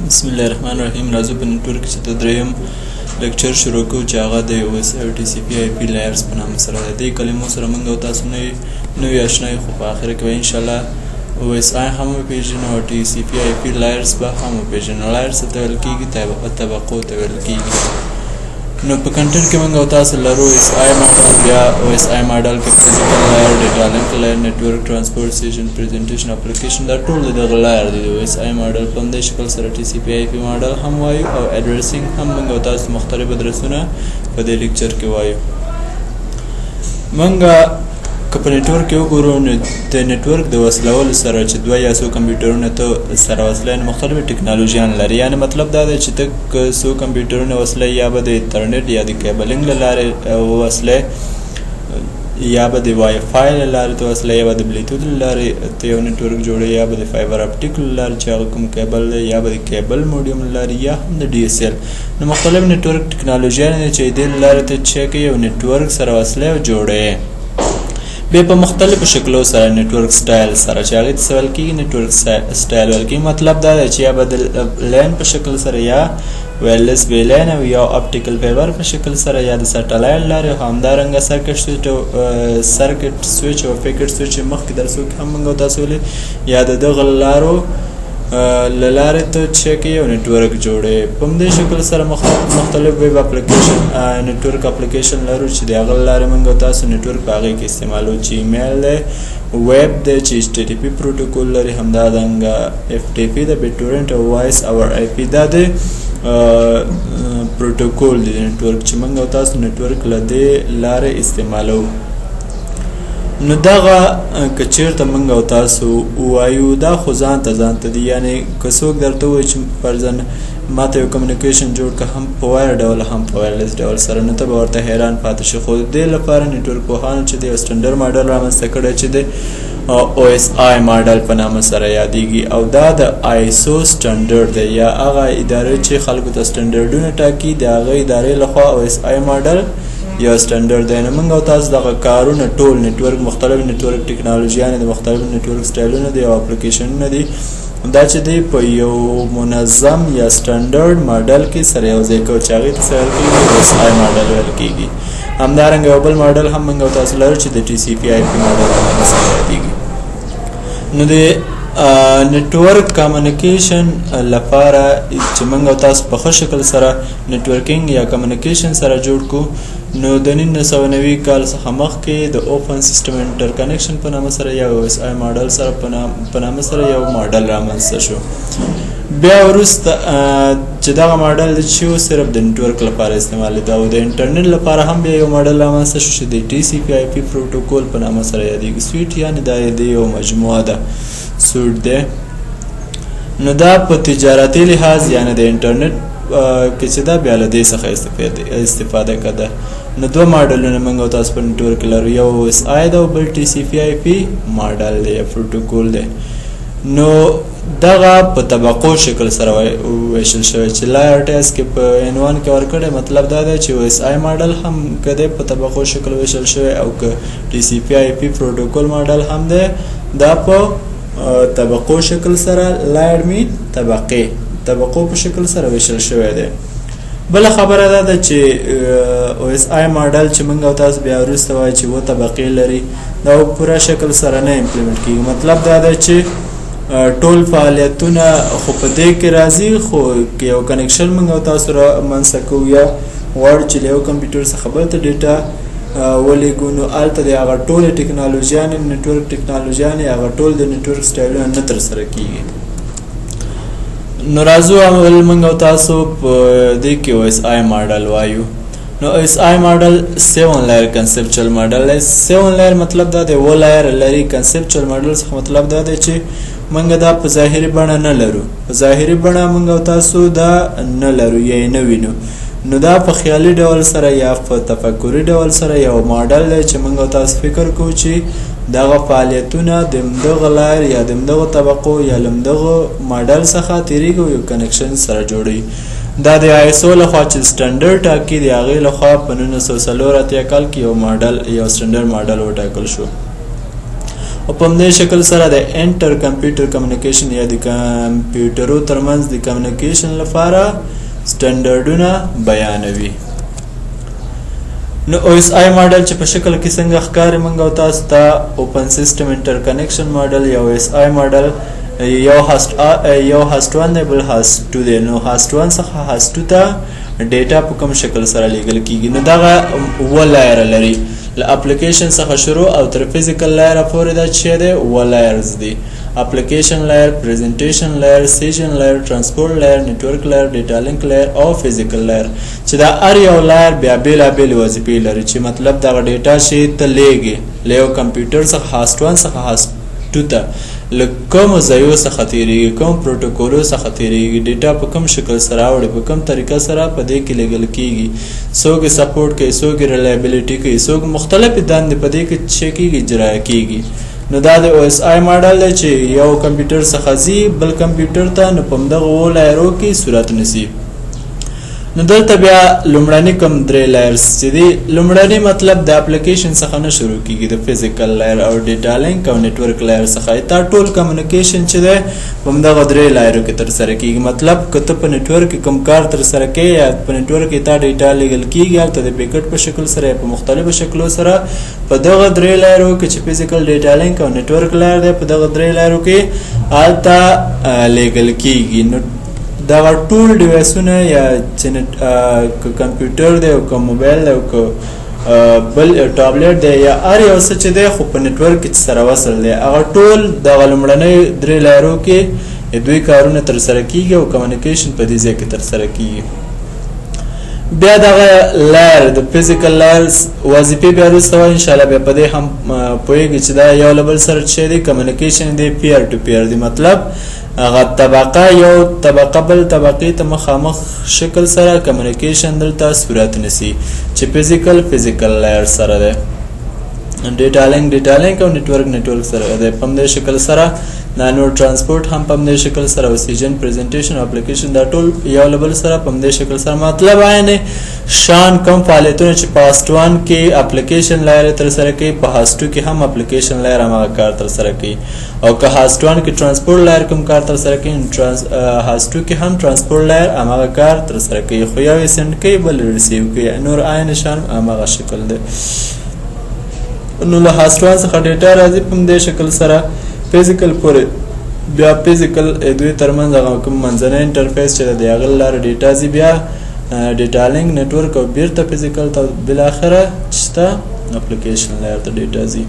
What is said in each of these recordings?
بسم الله الرحمن الرحیم. راځو په نیټورک چې د دریم لیکچر شروع کوو چې هغه د OSI او TCP IP لایرز په نامه سره د دې کلمو سره موږ او تاسو نوې آشنایي خو په آخر کې به انشاءالله OSI هم وپېژنو او TCP IP لایرز به هم وپېژنو. لایرز ته ویل کېږي طبقو ته ویل کېږي. نو په کنټنټ کې موږ او تاسو لرو OSI ماډل، بیا OSI ماډل کې فزیکل لایر، ډیټا لینک لایر، نیټورک ټرانسپورټ سټیشن، پریزنټیشن اپلیکیشن، دا ټول د دغه لایر دی. د OSI ماډل په همدې شکل سره TCP IP ماډل هم وایو او اډرسینګ هم موږ او تاسو مختلف ادرسونه په دې لیکچر کې وایو. موږ که په نیټورک کې وګورو نو د نیټورک د وصلولو سره چې دوه یا څو کمپیوټرونه ته سره وصلوي نو مختلفې ټکنالوژیان لري. یعنې مطلب دا دی چې ته که څو کمپیوټرونه وصلوي یا به د انټرنیټ یا د کیبلینګ له لارې وصلوي یا به د وای فای له لارې ته وصلوي یا به د بلوتوث له لارې ته یو نیټورک جوړوي یا به د فایبر اپټیک له لارې چې هغه کوم کیبل دی یا به د کیبل موډیم له لارې یا هم د DSL. نو مختلف نیټورک ټکنالوژیان دي چې دې له لارې ته چې یو نیټورک سره وصلوي او جوړوي. بیا په مختلفو شکلو سره نیټورک سټایل سره چې هغې ته څه ویل کېږي نیټورک سټایل ویل کېږي. مطلب دا دی چې یا به د لین په شکل سره یا وایرلیس وی لین او یا اپټیکل فایبر په شکل سره یا د سټلایټ لارې او همدارنګه سرکټ سویچ او پیکټ سویچ مخکې درسو کې هم موږ او تاسو ویلي یا د دغه لارو له لارې ته چې یو نیټورک جوړوي. په همدې شکل سره مختلف ویب اپلیکیشن نیټورک اپلیکیشن لرو چې د هغه له لارې موږ او تاسو نیټورک په هغې کې استعمالو چې ایمیل دی، ویب دی چې HTTP پروټوکول لري، همدارنګه FTP د BitTorrent او وایس اور IP دا د پروټوکول دی نیټورک چې موږ او تاسو نیټورک له دې لارې استعمالو. نو دغه که چېرته موږ او تاسو ووایو دا خو ځان ته دی، یعنې که څوک درته ووایي چې فرضاً ما ته یو کمیونیکیشن جوړ که هم په وایر ډول هم په وایرلیس ډول سره، نو ته به ورته حیران پاتې شي. خو د دې لپاره نیټورک پوهانو چې د یو سټنډرډ ماډل رامنځته کړی چې د OSI ماډل په نامه سره یادیږي او دا د ISO سټنډرډ دی یا هغه ادارې چې خلکو ته سټنډرډونه ټاکي د هغه ادارې لخوا OSI ماډل یا سټنډرډ دی. نو موږ او تاسو دغه کارونه ټول نیټورک مختلف نیټورک ټکنالوژیانې د مختلف نیټورک سټایلونه دي او اپلیکیشنونه دي دا چې دی په یو منظم یا سټنډرډ ماډل کې سره یو ځای کوو چې هغې ته څه ویل کېږي OSI ماډل ویل کېږي. همدارنګه یو بل ماډل هم موږ او تاسو لرو چې د TCP IP ماډل په نامه سره یادېږي. نو د نیټورک کمیونیکیشن لپاره چې موږ او تاسو په ښه شکل سره نیټورکینګ یا کمیونیکیشن سره جوړ کړو نو د 1990 کال څخه مخکې د اوپن سیسټم انټرکنیکشن په نامه سره یا OSI ماډل سره په نامه سره یو ماډل رامنځته شو. بیا وروسته چې دغه ماډل چې و صرف د نیټورک لپاره استعمالېده او د انټرنیټ لپاره هم بیا یو ماډل رامنځته شو چې د TCP IP پروټوکول په نامه سره یادېږي. سویټ یعنې دا د یو مجموعه ده سوټ دی. نو دا په تجارتي لحاظ یعنې د انټرنیټ کې چې دا بیا له دې څخه استفاده کده. نو دوه ماډلونه موږ او تاسو په نیټورک کې لرو، یو OSI دی او بل TCP IP ماډل دی یا پروټوکول دی. نو دغه په طبقو شکل سره ویشل شوی چې لایر ټیس کې په N1 کې ورکړی. مطلب دا دی چې OSI ماډل هم که دی په طبقو شکل ویشل شوی او که TCP IP پروټوکول ماډل هم دی دا په طبقو شکل سره لایر می طبقو په شکل سره ویشل شوی دی. بله خبره دا ده چې OSI ماډل چې موږ او تاسو بیا وروسته وایو چې اووه طبقې لري دا په پوره شکل سره نه امپلیمنټ کېږي. مطلب دا ده چې ټول فعالیتونه خو په دې کې راځي، خو که یو کنیکشن موږ او تاسو رامنځته کوو یا غواړو چې له یو کمپیوټر څخه بل ته ډیټا ولیږو نو هلته د هغه ټولې ټکنالوژیانې نیټورک ټکنالوژیانې هغه ټول د نیټورک سټایلونه نه ترسره کېږي. نو راځو اول موږ او تاسو په دې کې OSI ماډل وایو. نو OSI ماډل 7 لایر کنسپچوال ماډل دی. 7 لایر مطلب دا دی اووه لایر لري. کنسپچوال ماډل څخه مطلب دا دی چې موږ دا په ظاهري بڼه نه لرو، په ظاهري بڼه موږ او تاسو دا نه لرو یا یې نه وینو. نو دا په خیالي ډول سره یا په تفکري ډول سره یو ماډل دی چې موږ او تاسو فکر کوو چې دغه فعالیتونه د همدغه لایر یا د همدغه طبقو یا له همدغه ماډل څخه تېرېږي او یو کنیکشن سره جوړوي. دا د ISO لخوا چې سټنډرډ ټاکي د هغې لخوا په 1984 کال کې یو سټنډرډ ماډل وټاکل شو. او په همدې شکل سره د انټر کمپیوټر کمیونیکیشن یا د کمپیوټرو ترمنځ د کمیونیکیشن لپاره سټنډرډونه بیانوي. نو او اس آی ماډل چې په شکل کې څنګه ښکاري موږ او تاسو ته اوپن سیسټم انټر کنیکشن ماډل یا او اس آی ماډل یو هاست 1 بل هاست 2 دی. نو هاست 1 څخه هاست 2 ته ډیټا په کوم شکل سره لیږل کیږي. نو دغه و لایر لري له اپلیکیشن څخه شروع او تر فزیکل لایر پورې دا چې دی و لایرز دي. اپلیکیشن لایر، پریزنټیشن لایر، سیشن لایر، ترانسپورت لایر، نیټورک لایر، ډیټا لینک لایر او فزیکل لایر چې دا هر یو لایر بیا بیلابیل وظیفې لري چې مطلب دغه ډیټا شي ته لیږي له یو کمپیوټر څخه هاست 1 څخه هاست 2 ته له کومو ځایو څخه تېرېږي، کوم پروټوکولو څخه تېرېږي، ډیټا په کوم شکل سره راوړي، په کوم طریقه سره په دې کې لیږل کیږي، څوک یې سپورټ کوي، څوک یې ریلایبلیټي کوي، څوک مختلفې دندې په دې کې څه کیږي اجرا کیږي. نو دا د او اس آی ماډل دی چې یو کمپیوټر څخه ځي بل کمپیوټر ته، نو په همدغه اوو لایرو کې صورت نیسي. نو دلته بیا لومړني کوم درې لایرز چې دي، لومړني مطلب د اپلیکیشن څخه نه شروع کیږي، د فزیکل لایر او ډیټا لینک او نیټورک لایر څخه دا ټول کمیونیکیشن چې دی په همدغه درې لایرو کې ترسره کیږي. مطلب که ته په نیټورک کې کوم کار ترسره کوې یا په نیټورک کې تا ډیټا لیږل کیږي هلته د پیکټ په شکل سره یا په مختلفو شکلو سره په دغه درې لایرو کې چې فزیکل، ډیټا لینک او نیټورک لایر دی په دغه درې لایرو کې هلته لیږل کیږي. نو دغه ټول ډیوایسونه یا چې کمپیوټر دی او که موبایل دی او که بل ټابلیټ دی یا هر یو څه چې دی خو په نیټورک کې سره وصل دی، هغه ټول دغه لومړنۍ درې لایرو کې دوی کارونه ترسره کیږي او کمیونیکیشن په دې ځای کې ترسره کیږي. بیا دغه لایر د فزیکل لایر وظیفې بیا وروسته وایو انشاءالله بیا په دې هم پوهېږي چې دا یو له بل سره چې دی کمیونیکیشن دی پیر ټو پیر دی. مطلب هغه طبقه یو طبقه بل طبقې ته مخامخ شکل سره کمیونیکیشن دلته صورت نیسي چې فزیکل لایر سره دی. ډیټا لینک او نیټورک سره دی په همدې شکل سره. دا نور ترانسپورت هم په همدې شکل سره، اوسیجن، پریزنټیشن، اپلیکیشن دا ټول یو له بل سره په همدې شکل سره. مطلب عین شان کوم فعالیتونه چې په هاست 1 کې اپلیکیشن لایر ترسره کوي په هاست 2 کې هم اپلیکیشن لایر هماغه کار ترسره کوي، او که هاست 1 کې ترانسپورت لایر کوم کار ترسره کوي هاست 2 کې هم ترانسپورت لایر هماغه کار ترسره کوي، خو یو یې سینډ کوي بل ریسیو کوي، نور عین شان هماغه شکل دی. نو له هاست 1 څخه ډیټا راځي په همدې شکل سره فزیکل پورې، بیا فزیکل دوی ترمنځ هغه کوم منځنی انټرفیس چې د هغه لاره ډیټا ځي بیا ډیټا لینک، نیټورک او بیرته فزیکل ته بالاخره چې اپلیکیشن لایر ته ډیټا ځي.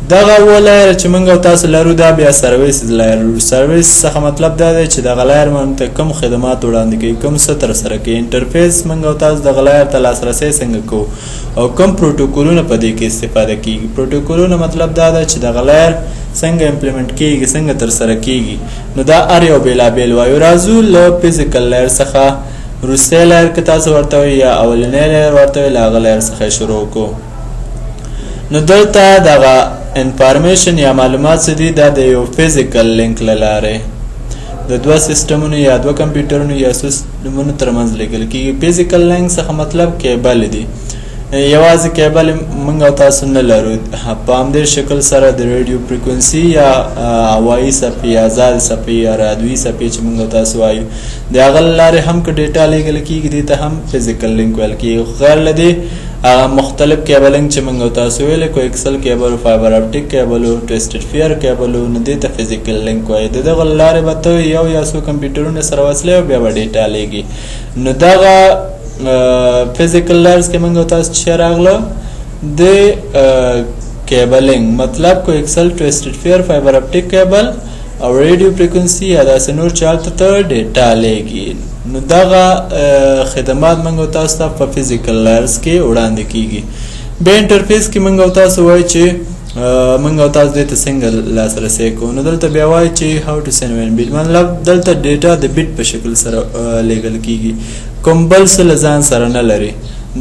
دغه و لایر چې موږ او تاسو لرو دا بیا سرویس لایر. سرویس څخه مطلب دا دی چې دغه لایر موږ ته کوم خدمات وړاندې کوي، کوم څه ترسره کوي. انټرفیس موږ او تاسو دغه لایر ته لاسرسی څنګه کوو او کوم پروټوکولونه په دې کې استفاده کیږي. پروټوکولونه مطلب دا دی چې دغه لایر څنګه امپلیمنٹ کیږي، څنګه ترسره کیږي. نو دا هر یو بیلابیل وایو. راځو له فزیکل لایر څخه وروستی لایر که تاسو ورته وایي یا اولنی لایر ورته وایي له هغه لایر څخه شروع کړو. نو دلته دغه انفارمیشن یا معلومات څه دي، دا د یو فزیکل لینک له لارې د دوه سیسټمونو یا دوه کمپیوټرونو یا سیسټمونو ترمنځ لیږل کیږي. فزیکل لینک څخه مطلب کیبل دی، یوازې کیبل موږ او تاسو نه لرو، په همدې شکل سره د ریډیو فریکونسي یا هوایي څپې یا آزاد څپې یا رادیوي څپې چې موږ او تاسو وایو د هغه له لارې هم که ډیټا لیږل کیږي دې ته هم فزیکل لینک ویل کیږي. غیر له دې مختلف کیبلنګ چې موږ او تاسو ویل کو ایکسل کیبل، فایبر اپټیک کیبل، ټویسټډ فیر کیبل، نو دې ته فزیکل لینک وایي. د دغه لارې به ته یو یا څو کمپیوټرونه سره وصلې او بیا به ډیټا لیږي. نو دغه فزیکل لایرز کې موږ او تاسو چې راغله د کیبلنګ مطلب کو ایکسل، ټویسټډ فیر، فایبر اپټیک کیبل او ریډیو فریکونسي یا داسې نور چې هلته ته ډیټا لیږي. نو دغه خدمات موږ او تاسو ته په فزیکل لایرز کې وړاندې کیږي. بیا انټرفیس کې موږ او تاسو وایو چې موږ او تاسو دې ته څنګه لاسرسی کوو. نو دلته بیا وایي چې هاو ټو سینډ ون بیټ، مطلب دلته ډیټا د بیټ په شکل سره لیږل کیږي، کوم بل څه له ځان سره نه لري.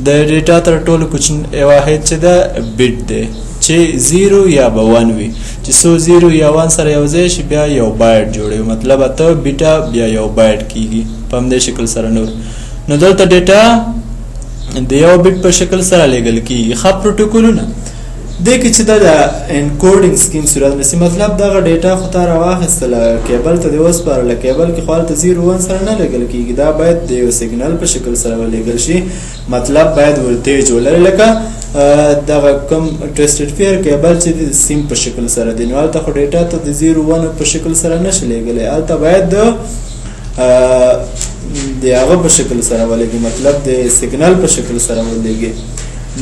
د ډیټا تر ټولو کوچنی واحد چې ده بیټ دی چې 0 یا 1 وي، چې څو 0 یا 1 سره یو ځای شي بیا یو بایټ جوړوي، مطلب اته بیټا بیا یو بایټ کیږي په همدې شکل سره. نو دلته ډیټا د یو بیټ په شکل سره لیږل کیږي. ښه پروټوکولونه دې کې چې دا انکوډینګ سکیم صورت نسی مطلب دغه ډیټا خو ته راواخیستله کیبل ته دې وسپارله کیبل کې خو هلته 0 1 سره نه لګل کېږي دا باید د یو سیګنل په شکل سره ولېږل شي مطلب باید ولټیج ولري لکه دغه کوم ټویسټډ فیر کیبل چې د سیم په شکل سره دی نو هلته خو ډیټا ته د 0 1 په شکل سره نشي لېږلی هلته باید د هغه په شکل سره ولېږي مطلب د سیګنل په شکل سره ولېږي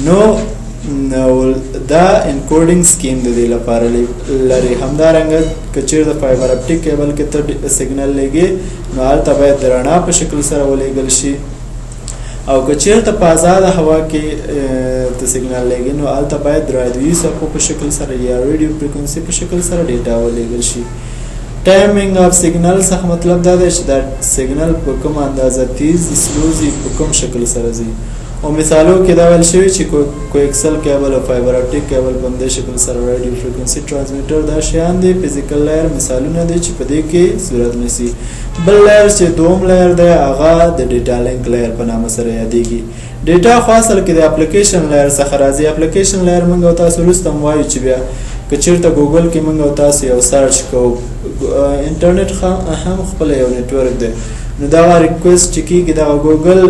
نو دا انکوډینګ سکیم د دې لپاره لري همدارنګه که چیرې د فایبر اپټیک کیبل کې ته سیګنل لېږي نو هلته باید د رڼا په شکل سره ولېږل شي او که چیرته په آزاده هوا کې ته سیګنال لېږي نو هلته باید د رادیوي څپو په شکل سره یا ریډیو فریکونسي په شکل سره ډیټا ولېږل شي ټایمینګ اف سیګنل څخه مطلب دا دی چې دا سیګنل په کوم اندازه تیز سلو ځي په کوم شکل سره ځي او مثالو کې دا ویل شوي چې کوکسل کیبل او فایبر اپټیک کیبل په همدې شکل سره رادیو فریکونسي ټرانسمیټر دا شیان دي فزیکل لایر مثالونه دي چې په دې کې صورت نیسي بل لایر چې دوم لایر دی هغه د ډیټا لینک لایر په نامه سره یادېږي ډیټا خو اصل کې د اپلیکیشن لایر څخه راځي اپلیکیشن لایر موږ او تاسو وروسته هم وایو چې بیا که چیرته ګوګل کې موږ او تاسو یو سرچ کوو انټرنیټ هم خپل یو نیټورک دی نو دا ریکوست چې کېږي دغه ګوګل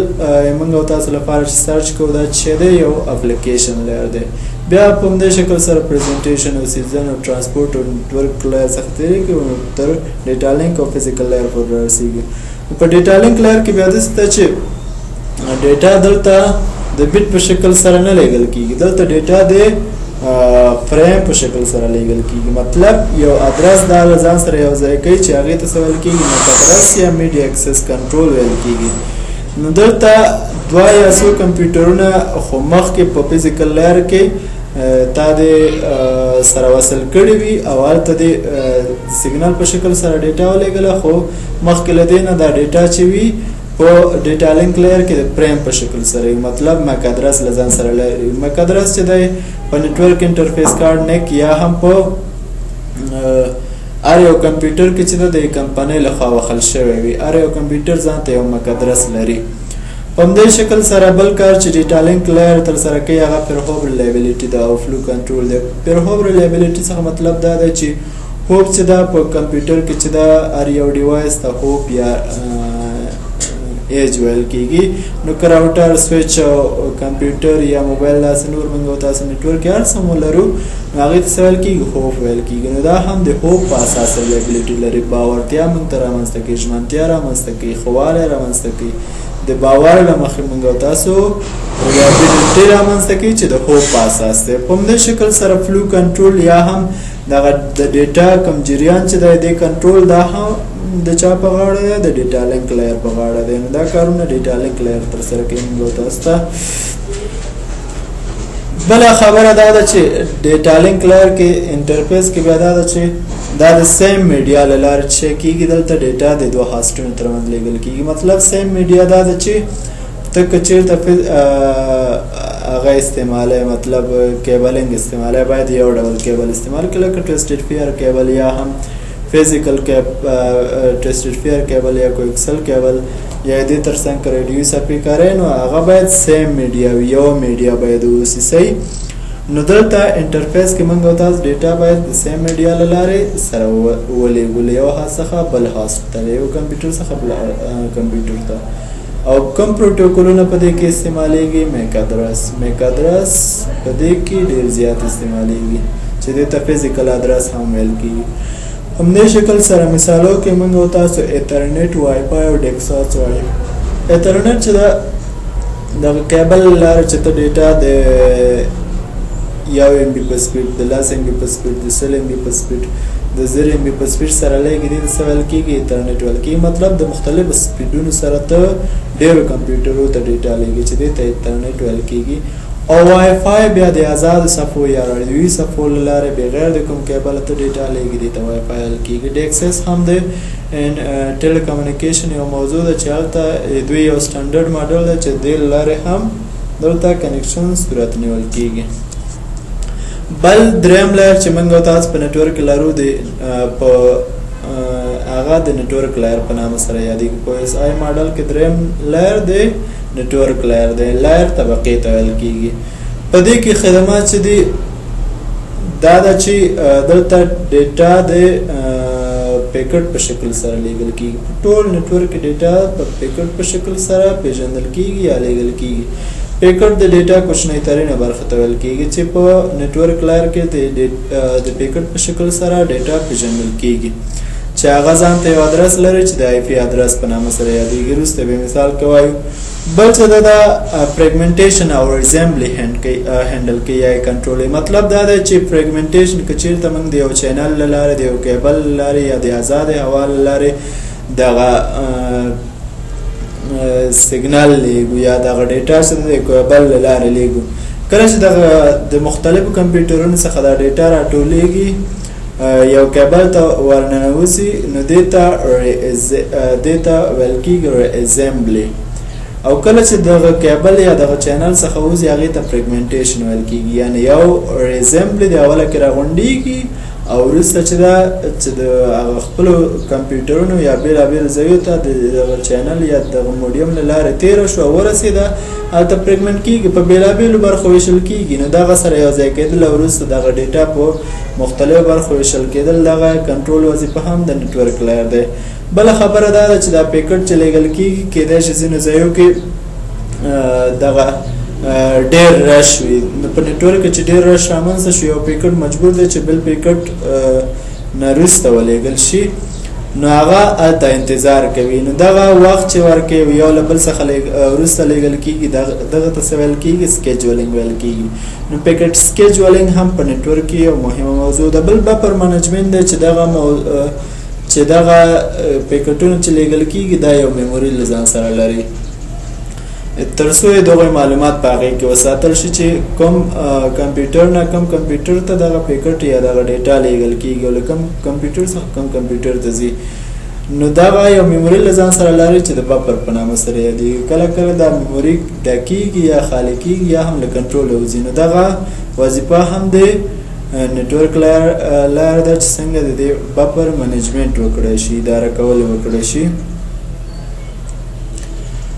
موږ او تاسو لپاره چې سرچ کوو دا چې دی یو اپلیکیشن لایر دی بیا په همدې شکل سره پریزنټیشن او سیزن او ټرانسپورټ او نیټورک لایر څخه تېرېږي تر ډیټا لینک او فزیکل لایر پورې رسېږي په ډیټا لینک لایر کې بیا داسې ده چې ډیټا دلته د بیټ په شکل سره نه لیږل کېږي دلته ډیټا د فریم په شکل سره لیږل کېږي مطلب یو ادرس دا له ځان سره یو ځای کوي چې هغې ته څه ویل کېږي میک ادرس یا میډیا اکسس کنټرول ویل کېږي نو دلته دوه یا څو کمپیوټرونه خو مخکې په فزیکل لایر کې تا د سره وصل کړي وي او هلته د سیګنل په شکل سره ډیټا ولېږله خو مخکې له دې نه دا ډیټا چې وي په ډیټا لینک لایر کې د فریم په شکل سره مطلب میک ادرس له ځان سره لري میک ادرس چې دی په نیټورک انټرفیس کارډ نیک یا هم په هر یو کمپیوټر کې چې د کمپنۍ لخوا وخل شوی وي هر یو کمپیوټر ځان ته یو میک ادرس لري په همدې شکل سره بل کار چې ډیټا لینک لایر ترسره کوي هغه پیرهوب ریلایبلیټي ده او فلو کنټرول دی پیرهوب ریلایبلیټي څخه مطلب دا دی چې هوپ چې دا په کمپیوټر کې چې دا هر یو ډیوایس ته هوپ یا ایج ویل کېږي نو که راوټر سویچ او کمپیوټر یا موبایل داسې نور موږ او تاسو نیټورک هر څه مو لرو نو هغې ته څه ویل کېږي هوپ ویل کېږي نو دا هم د هوپ په اساس ریلایبلیټي لري باورتیا موږ ته رامنځته کوي ژمنتیا رامنځته کوي ښه والی رامنځته کوي د باور له مخې موږ او تاسو ریلایبلیټي رامنځته کوي چې د هوپ په اساس دی په همدې شکل سره فلو کنټرول یا هم دغه د ډیټا کوم جریان چې دی د کنټرول دا هم د چا په غاړه دی د ډیټا لینک لایر په غاړه دی نو دا کارونه ډیټا لینک لایر ترسره کوي موږ او تاسو ته بله خبره دا ده چې ډیټا لینک لایر کې انټرفیس کې بیا دا ده چې دا د سیم میډیا له لارې چې کېږي دلته ډیټا د دوه هاسټونو ترمنځ لیږل کېږي مطلب سیم میډیا دا ده چې ته که چېرته هغه استعمالی مطلب کیبلینګ استعمالی باید یو ډول کیبل استعمال کړي لکه ټویسټډ فیر کیبل یا هم فزیکل ټویسټډ فیر کیبل یا کوکسل کیبل یا دې ترڅنګ ریډیو څپې کاروي نو هغه باید سیم میډیا وي یو میډیا باید اوسي صحیح نو دلته انټرفیس کې موږ او تاسو ډیټا باید د سیم میډیا له لارې سره ولېږو یو هاست څخه بل هاست ته یو کمپیوټر څخه بل کمپیوټر ته او کوم پروتوکولونه په دې کې استعمالیږي میک ادرس په دې کې ډېر زیات استعمالیږي چې دې ته فزیکل ادرس هم ویل کېږي همدې شکل سره مثالو کې موږ او تاسو ایترنیټ وای فای او ډیکساس وایو ایترنیټ چې د کیبل لارې چې ته ډیټا د 1 MB په سپیډ د 10 MB په سپیډ د 100 MB په سپیډ د 0 MB په سپیډ سره لګي دي څه ویل کېږي ایترنیټ ویل کېږي مطلب د مختلفو سپیډونو سره ته ډېرو کمپیوټرو ته ډیټا لګي چې دې ته ایترنیټ ویل کېږي او وای فای بیا د آزاد صفو یا رادیوي صفو له لارې بغیر د کوم کیبل ته ډیټا لګي دي ته وای فای ویل کېږي ډیکسس هم د ټیلی کمیونیکیشن یو موضوع ده چې هلته دوی یو سټنډرډ ماډل ده چې دې له لارې هم دلته کنیکشن صورت نیول کېږي بل دریم لایر چې موږ او تاسو په نیټورک لرو د په هغه د نیټورک لایر په نامه سره یادېږي په اس آی ماډل کې دریم لایر دی نیټورک لایر دی لایر طبقې ته ویل کېږي په دې کې خدمات چې دي دا ده چې دلته ډیټا د پیکټ په شکل سره لیږل کیږي. ټول نیټورک ډیټا په پیکټ په شکل سره پیژندل کیږي یا لیږل کیږي. پیکټ د ډیټا کوچنۍ ترینه برخه ته ویل کیږي چې په نیټورک لایر کې د پیکټ په شکل سره ډیټا پیژندل کیږي چې هغه ځان ته یو ادرس لري چې د آی پی ادرس په نامه سره یادېږي. وروسته به مثال کوایو. بل څه د فریګمنټیشن او ریزمبلی هینډل کوي یا کنټرول. مطلب دا دی چې فریګمنټیشن که چیرته موږ د یو چینل له لارې د یو کیبل له لارې یا د آزادې هوا له لارې دغه سیګنال لیږو یا دغه ډیټا چې د کیبل له لارې لیږو، کله چې د مختلفو کمپیوټرونو څخه دا ډیټا راټولیږي یو کیبل ته ورننوځي نو دې ته ویل کیږي ریزمبلی. او کله چې دغه کیبل یا دغه چینل څخه وځي هغې ته فریګمنټیشن ویل کیږي. یعنې یو ریزمبلی د اوله کې راغونډېږي او وروسته چې د هغه خپلو کمپیوټرونو یا بېلابېلو ځایو ته دغه چینل یا دغه موډیم له لارې تېره شوه ورسېده هلته فریګمنټ کیږي، په بېلابېلو برخو ویشل کیږي. نو دغه سره یو ځای کېدل او وروسته دغه ډیټا په مختلفو برخو ویشل کېدل دغه کنټرول وظیفه هم د نیټورک لایر دی. بله خبره دا ده چې دا پیکټ چې لیږل کیږي کېدای شي ځینو ځایو کې دغه ډېر رش وي. په نیټورک کې چې ډېر رش رامنځته شي یو پیکټ مجبور دی چې بل پیکټ نه وروسته ولیږل شي نو هغه هلته انتظار کوي. نو دغه وخت چې ورکوي یو له بل څخه وروسته لیږل کېږي دغه ته څه ویل کېږي سکیجولینګ ویل کېږي. نو پیکټ سکیجولینګ هم په نیټورک کې یو مهمه موضوع ده. بل بفر منیجمنټ دی چې دغه پیکټونه چې لیږل کېږي دا یو میموري له ځان سره لري تر څو دغه معلومات په هغې کې وساتل شي چې کوم کمپیوټر نه کوم کمپیوټر ته دغه پیکټ یا دغه ډیټا لیږل کېږي او له کوم کمپیوټر څخه کوم کمپیوټر ته ځي. نو دغه یو میموري له ځان سره لري چې د بفر په نامه سره یادېږي. کله کله دا میموري ډکېږي یا خالي کېږي یا هم له کنټروله وځي. نو دغه وظیفه هم د نیټورک لایر ده چې څنګه د دې بفر منیجمنټ وکړی شي، اداره کول وکړی شي.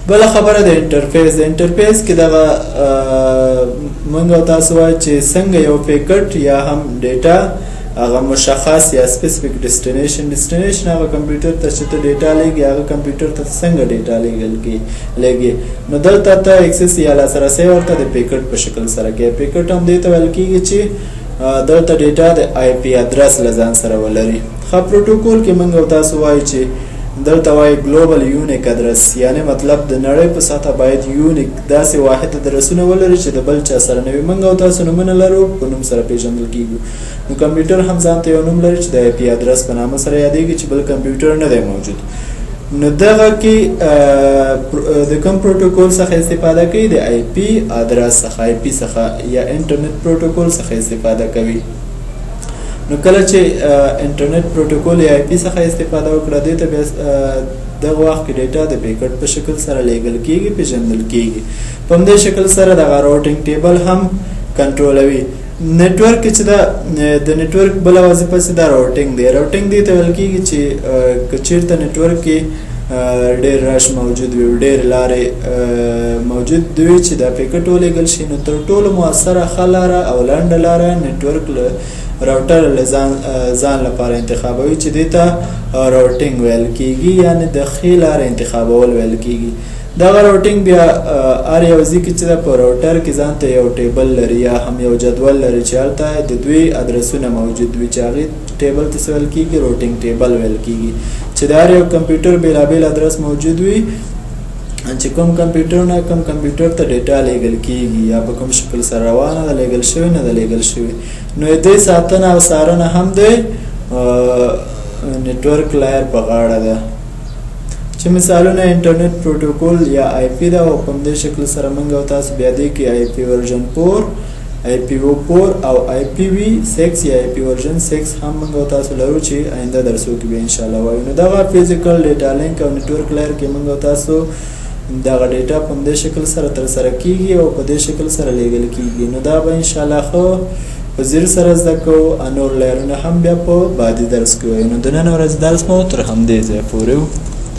بله خبره د انټرفیس. د انټرفیس کې دغه موږ او تاسو وایو چې څنګه یو پیکټ یا هم ډیټا هغه مشخص یا سپیسیفیک ډیسټینیشن هغه کمپیوټر ته چې ته ډیټا لیږي هغه کمپیوټر ته څنګه ډیټا لیږي. نو دلته ته اکسس یا لاسرسی ورته د پیکټ په شکل سره کوي. پیکټ هم دې ته ویل کېږي چې دلته ډیټا د آی پی ادرس له ځان سره ولري. ښه پروټوکول کې موږ او تاسو وایو چې دلته وایي ګلوبل یونیک ادرس، یعنی مطلب د نړۍ په سطحه باید یونیک داسې واحد ادرسونه ولري چې د بل چا سره نه وي. موږ او تاسو نومونه لرو په نوم سره پیژندل کیږو. نو کمپیوټر هم ځان ته یو نوم لري چې د آی پی ادرس په نامه سره یادېږي چې بل کمپیوټر نه دی موجود. نو دغه کې د کوم پروټوکول څخه استفاده کوي؟ د آی پی ادرس څخه، آی پی څخه یا انټرنیټ پروټوکول څخه استفاده کوي. نو کله چې انټرنیټ پروټوکول یا آی پی څخه استفاده وکړه دې ته بیا دغه وخت کې ډیټا د پیکټ په شکل سره لیږل کېږي، پیژندل کېږي. په همدې شکل سره دغه راوټینګ ټیبل هم کنټرولوي. نیټورک کې چې د نیټورک بله وظیفه چې دا راوټینګ دی. راوټینګ دې ته ویل کېږي چې که چېرته نیټورک کې ډېر رش موجود وي، ډېر لارې موجود وي چې دا پیکټ ولیږل شي، نو تر ټولو مؤثره ښه لاره او لنډه لاره نیټورک راوټر له ځان لپاره انتخابوي چې دې ته راوټینګ ویل کېږي، یعنې د ښې لارې انتخابول ویل کېږي. دغه راوټینګ بیا هر یو ځای کې چې په راوټر کې ځان ته یو ټیبل لري یا هم یو جدول لري چې هلته د دوی ادرسونه موجود وي چې هغې ټیبل ته څه ویل کېږي؟ راوټینګ ټیبل ویل کېږي. چې د هر یو کمپیوټر بېلابېل ادرس موجود وي چې کوم کمپیوټر نه کوم کمپیوټر ته ډیټا لیږل کېږي یا په کوم شکل سره روانه ده، لیږل شوې نه ده لیږل شوې. نو دې ساتنه او څارنه هم د نیټورک لایر په غاړه ده. چې مثالونه انټرنیټ پروټوکول یا آی پی ده او په همدې شکل سره موږ او تاسو بیا دې کې آی پی ورژن 4 آی پی او 4 او آی پی وي 6 یا آی پی ورژن 6 هم موږ او تاسو لرو چې آینده درسو کې به ان شاء الله وایو. نو دغه فزیکل ډیټا لینک او نیټورک لایر کې موږ او تاسو دغه ډیټا په همدې شکل سره ترسره کېږي او په دې شکل سره لیږل کېږي. نو دا به ان شاء الله ښه په ځیر سره زده کوو. نور لایرونه هم بیا په بعدي درس کې وایو. نو د نن ورځ درس مو تر همدې ځایه پورې